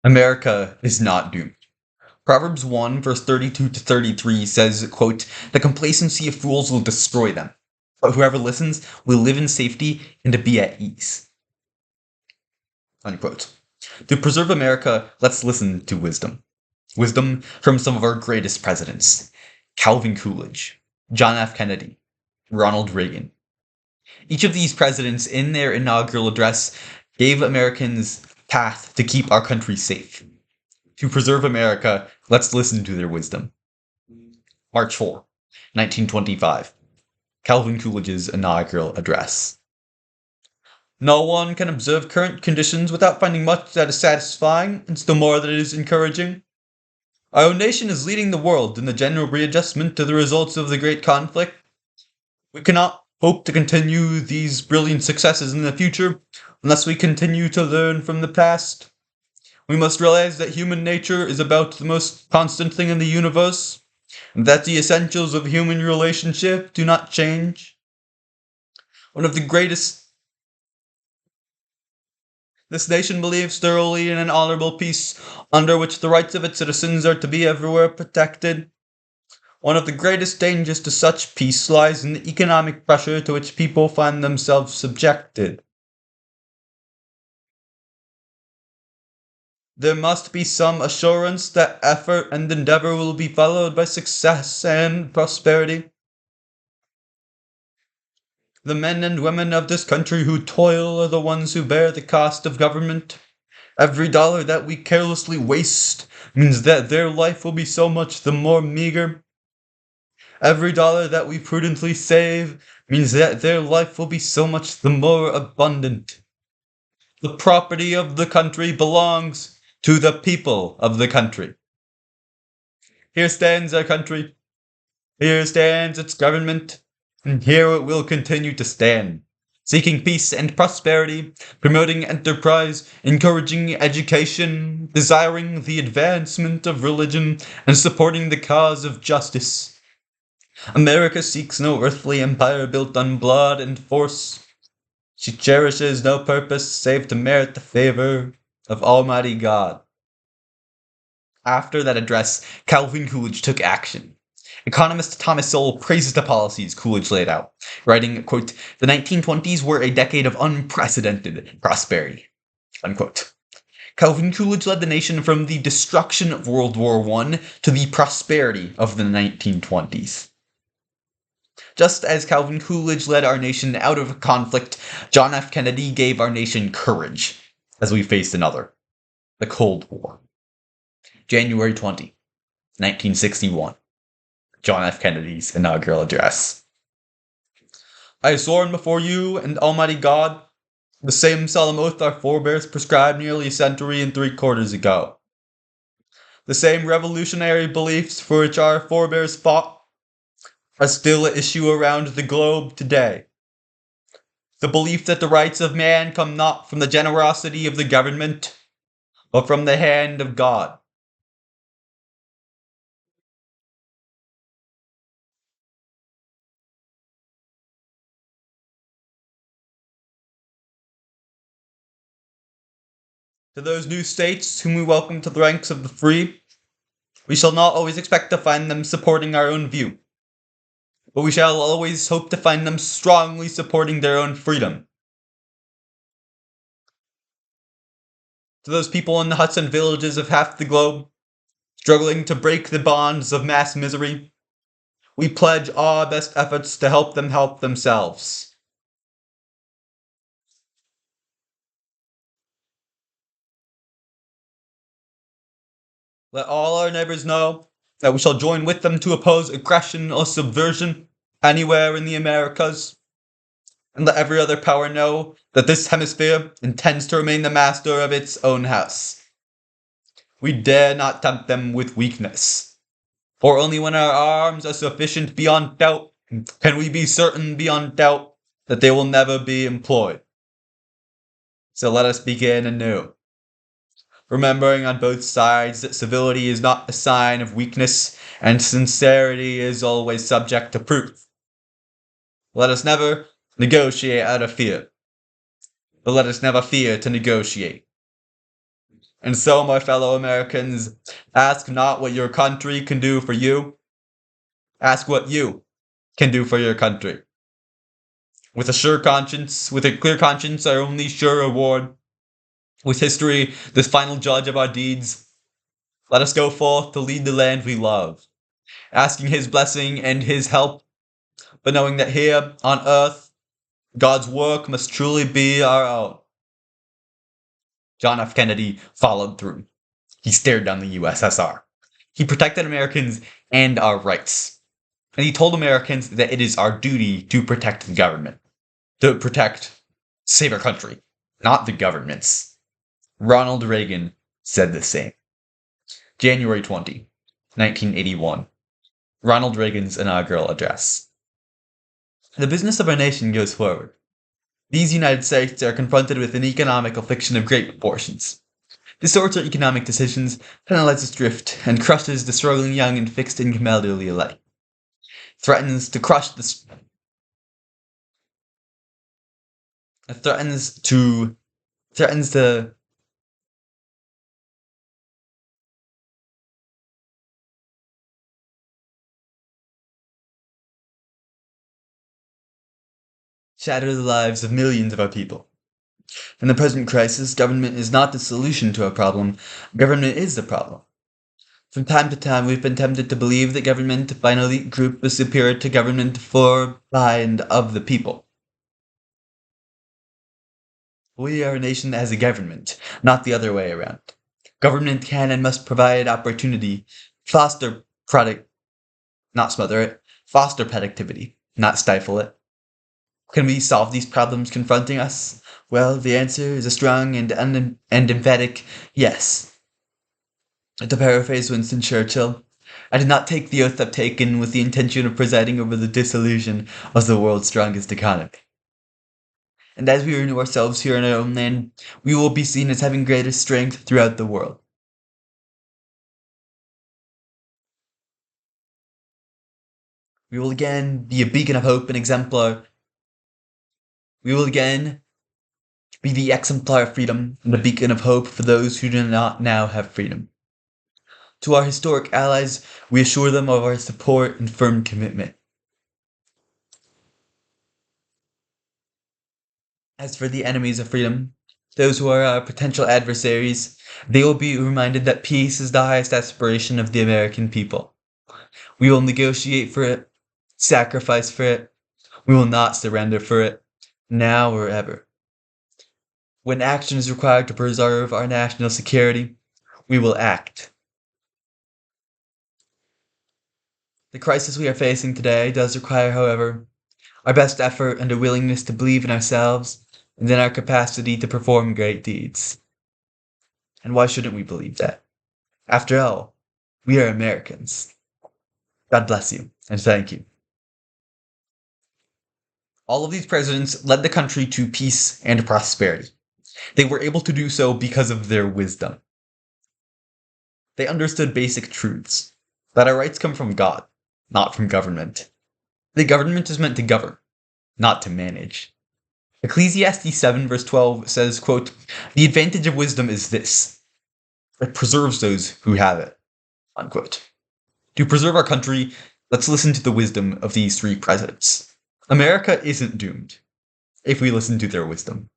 America is not doomed. Proverbs 1, verse 32 to 33 says, quote, "The complacency of fools will destroy them, but whoever listens will live in safety and to be at ease." Unquote. To preserve America, let's listen to wisdom. Wisdom from some of our greatest presidents: Calvin Coolidge, John F. Kennedy, Ronald Reagan. Each of these presidents, in their inaugural address, gave Americans path to keep our country safe. To preserve America, let's listen to their wisdom. March 4, 1925. Calvin Coolidge's inaugural address. No one can observe current conditions without finding much that is satisfying, and still more that is encouraging. Our own nation is leading the world in the general readjustment to the results of the great conflict. We cannot hope to continue these brilliant successes in the future unless we continue to learn from the past. We must realize that human nature is about the most constant thing in the universe, and that the essentials of human relationship do not change. One of the greatest This nation believes thoroughly in an honorable peace, under which the rights of its citizens are to be everywhere protected. One of the greatest dangers to such peace lies in the economic pressure to which people find themselves subjected. There must be some assurance that effort and endeavor will be followed by success and prosperity. The men and women of this country who toil are the ones who bear the cost of government. Every dollar that we carelessly waste means that their life will be so much the more meager. Every dollar that we prudently save means that their life will be so much the more abundant. The property of the country belongs to the people of the country. Here stands our country. Here stands its government. And here it will continue to stand, seeking peace and prosperity, promoting enterprise, encouraging education, desiring the advancement of religion, and supporting the cause of justice. America seeks no earthly empire built on blood and force. She cherishes no purpose save to merit the favor of Almighty God. After that address, Calvin Coolidge took action. Economist Thomas Sowell praises the policies Coolidge laid out, writing, quote, "The 1920s were a decade of unprecedented prosperity." Unquote. Calvin Coolidge led the nation from the destruction of World War I to the prosperity of the 1920s. Just as Calvin Coolidge led our nation out of a conflict, John F. Kennedy gave our nation courage as we faced another, the Cold War. January 20, 1961. John F. Kennedy's inaugural address. "I have sworn before you and Almighty God the same solemn oath our forebears prescribed nearly a century and 3/4 ago. The same revolutionary beliefs for which our forebears fought are still at issue around the globe today. The belief that the rights of man come not from the generosity of the government, but from the hand of God. To those new states whom we welcome to the ranks of the free, we shall not always expect to find them supporting our own view, but we shall always hope to find them strongly supporting their own freedom. To those people in the huts and villages of half the globe, struggling to break the bonds of mass misery, we pledge our best efforts to help them help themselves. Let all our neighbors know that we shall join with them to oppose aggression or subversion anywhere in the Americas, and let every other power know that this hemisphere intends to remain the master of its own house. We dare not tempt them with weakness, for only when our arms are sufficient beyond doubt can we be certain beyond doubt that they will never be employed. So let us begin anew, remembering on both sides that civility is not a sign of weakness, and sincerity is always subject to proof. Let us never negotiate out of fear, but let us never fear to negotiate. And so, my fellow Americans, ask not what your country can do for you, ask what you can do for your country. With a sure conscience, with a clear conscience, our only sure reward, with history, the final judge of our deeds, let us go forth to lead the land we love, asking his blessing and his help, but knowing that here on earth, God's work must truly be our own. John F. Kennedy followed through. He stared down the USSR. He protected Americans and our rights. And he told Americans that it is our duty to protect the government. To save our country, not the governments. Ronald Reagan said the same. January 20, 1981. Ronald Reagan's inaugural address. The business of our nation goes forward. These United States are confronted with an economic affliction of great proportions. Distorts our economic decisions, penalizes thrift, and crushes the struggling young and fixed-income elderly alike. Threatens to shatter the lives of millions of our people. In the present crisis, government is not the solution to our problem. Government is the problem. From time to time, we've been tempted to believe that government by an elite group is superior to government for, by, and of the people. We are a nation that has a government, not the other way around. Government can and must provide opportunity, foster not smother it, foster productivity, not stifle it. Can we solve these problems confronting us? Well, the answer is a strong and emphatic yes. To paraphrase Winston Churchill, I did not take the oath I've taken with the intention of presiding over the dissolution of the world's strongest economy. And as we renew ourselves here in our own land, we will be seen as having greater strength throughout the world. We will again be a beacon of hope and exemplar. We will again be the exemplar of freedom and a beacon of hope for those who do not now have freedom. To our historic allies, we assure them of our support and firm commitment. As for the enemies of freedom, those who are our potential adversaries, they will be reminded that peace is the highest aspiration of the American people. We will negotiate for it, sacrifice for it. We will not surrender for it, now or ever. When action is required to preserve our national security, we will act. The crisis we are facing today does require, however, our best effort and a willingness to believe in ourselves and in our capacity to perform great deeds. And why shouldn't we believe that? After all, we are Americans. God bless you, and thank you. All of these presidents led the country to peace and prosperity. They were able to do so because of their wisdom. They understood basic truths, that our rights come from God, not from government. The government is meant to govern, not to manage. Ecclesiastes 7 verse 12 says, quote, "The advantage of wisdom is this, it preserves those who have it," unquote. To preserve our country, let's listen to the wisdom of these three presidents. America isn't doomed if we listen to their wisdom.